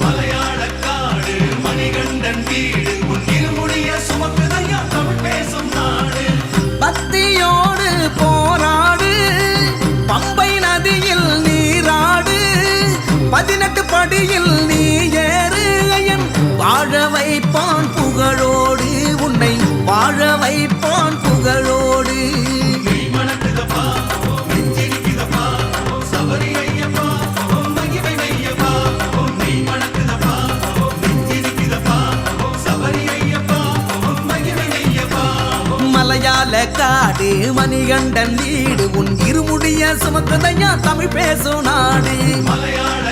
மலையாள காடு மணிகண்டன் வீடு உன் இருமுடிய சுமக்குதையா தமிழ் பேசும் நாடு. பக்தியோடு போராடு பம்பை நதியில் நீராடு 18 படியில் நீ ஏறு ஐயன் வாழ வைப்பான் புகழோடு உன்னை வாழ வைப்பான் புகழோடு. மலையாள காடு மணிகண்டன் வீடு உன் இருமுடிய சுமக்குதையா தமிழ் பேசும் நாடு. மலையாள